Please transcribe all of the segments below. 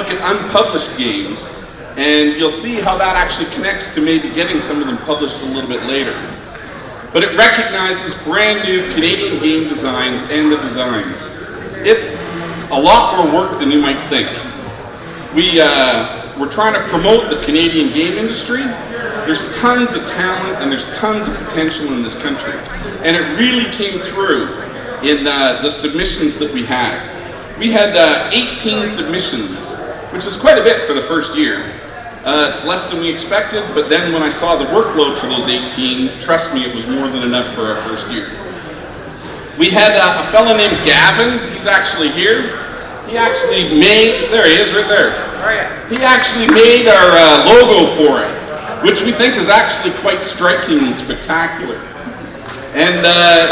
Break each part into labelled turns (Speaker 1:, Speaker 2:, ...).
Speaker 1: look at unpublished games, and you'll see how that actually connects to maybe getting some of them published a little bit later. But it recognizes brand new Canadian game designs and the designs. It's a lot more work than you might think. We're trying to promote the Canadian game industry. There's tons of talent and there's tons of potential in this country. And it really came through in the submissions that we had. We had 18 submissions, which is quite a bit for the first year. It's less than we expected, but then when I saw the workload for those 18, trust me, it was more than enough for our first year. We had a fellow named Gavin. He's actually here. He actually made, there he is right there. He actually made our logo for us, which we think is actually quite striking and spectacular. And yeah,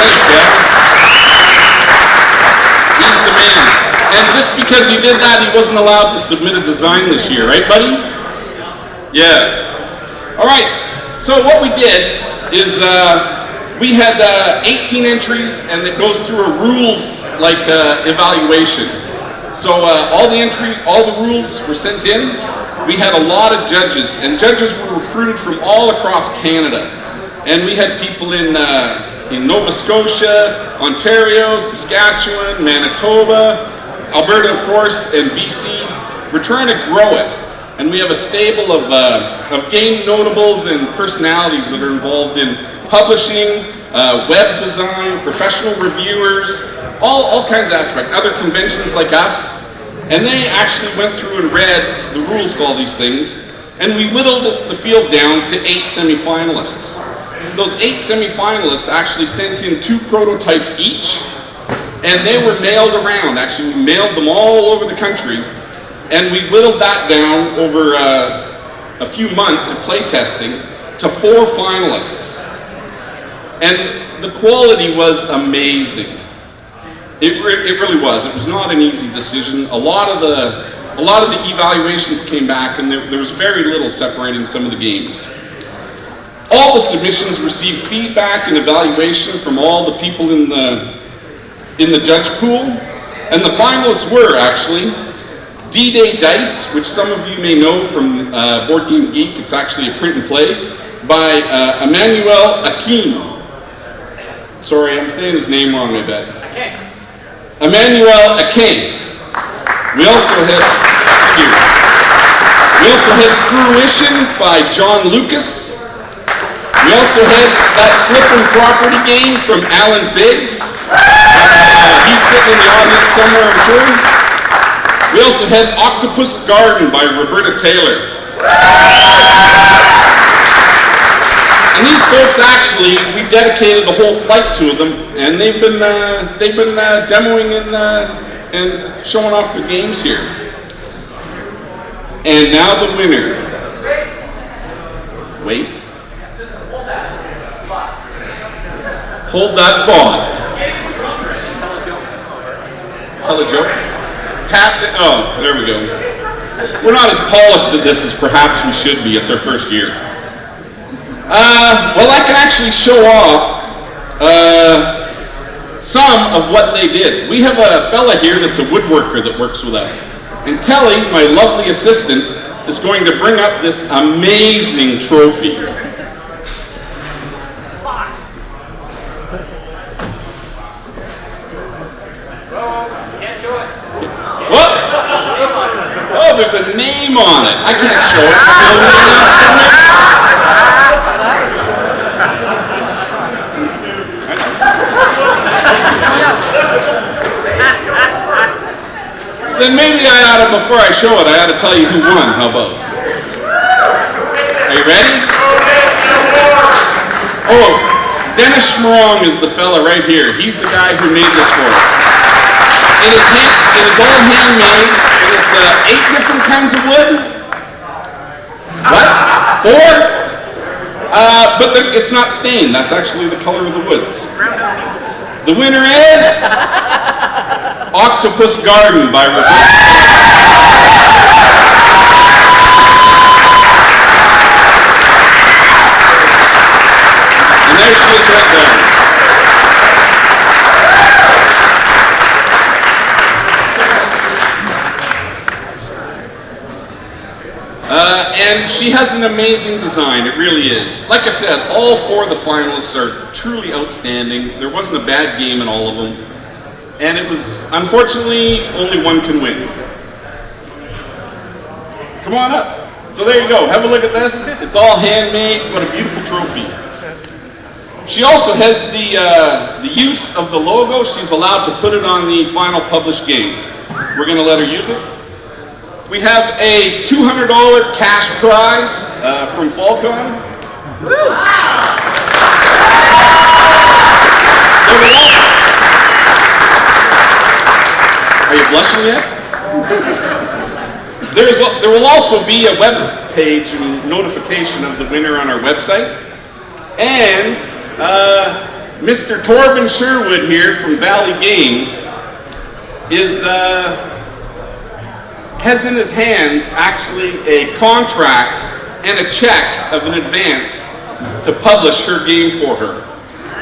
Speaker 1: thanks, Gavin. He's the man. And just because he did that, he wasn't allowed to submit a design this year, right, buddy? Yeah. All right. So what we did is we had 18 entries, and it goes through a rules evaluation. So all the rules were sent in. We had a lot of judges, and judges were recruited from all across Canada. And we had people in Nova Scotia, Ontario, Saskatchewan, Manitoba, Alberta, of course, and BC. We're trying to grow it, and we have a stable of game notables and personalities that are involved in publishing, web design, professional reviewers, all kinds of aspects, other conventions like us. And they actually went through and read the rules to all these things, and we whittled the field down to 8 semifinalists. Those 8 semifinalists actually sent in 2 prototypes each, and they were mailed around. Actually, we mailed them all over the country, and we whittled that down over a few months of playtesting to 4 finalists. And the quality was amazing. It really was. It was not an easy decision. A lot of the evaluations came back, and there was very little separating some of the games. All the submissions received feedback and evaluation from all the people in the judge pool, and the finalists were actually D-Day Dice, which some of you may know from Board Game Geek. It's actually a print and play by Emmanuel Akin. Sorry, I'm saying his name wrong, I bet. Emmanuel Akin. We also had Fruition by John Lucas. We also had that Flippin' Property game from Alan Biggs. He's sitting in the audience somewhere, I'm sure. We also had Octopus Garden by Roberta Taylor. And these folks actually, we dedicated the whole flight to them, and they've been demoing and showing off their games here. And now the winner. Wait. Hold that thought. Tell a joke. Tap it. Oh, there we go. We're not as polished at this as perhaps we should be. It's our first year. Well, I can actually show off some of what they did. We have a fella here that's a woodworker that works with us. And Kelly, my lovely assistant, is going to bring up this amazing trophy. What? Oh, there's a name on it. I can't show it. Then maybe I ought to, before I show it, I ought to tell you who won. How about? Are you ready? Oh, Dennis Schmorong is the fella right here. He's the guy who made this for us. It is all handmade, and it's 8 different kinds of wood. What? 4? But it's not stained. That's actually the color of the woods. The winner is Octopus Garden by Roberta. And there she is right there. And she has an amazing design, it really is. Like I said, all four of the finalists are truly outstanding. There wasn't a bad game in all of them. And it was, unfortunately, only one can win. Come on up. So there you go, have a look at this. It's all handmade, what a beautiful trophy. She also has the use of the logo. She's allowed to put it on the final published game. We're gonna let her use it. We have a $200 cash prize from Falcon. Are you blushing yet? There will also be a web page and notification of the winner on our website. And Mr. Torben Sherwood here from Valley Games has in his hands actually a contract and a check of an advance to publish her game for her.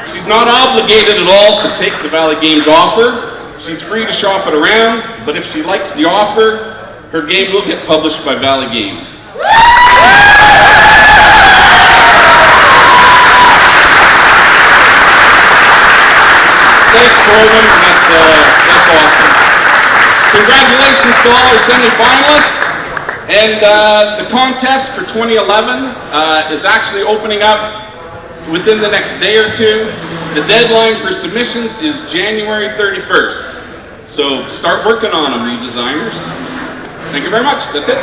Speaker 1: She's not obligated at all to take the Valley Games offer. She's free to shop it around, but if she likes the offer, her game will get published by Valley Games. Thanks, Torben. That's awesome. Congratulations to all our semi-finalists. And the contest for 2011 is actually opening up within the next day or two. The deadline for submissions is January 31st. So start working on them, you designers. Thank you very much. That's it.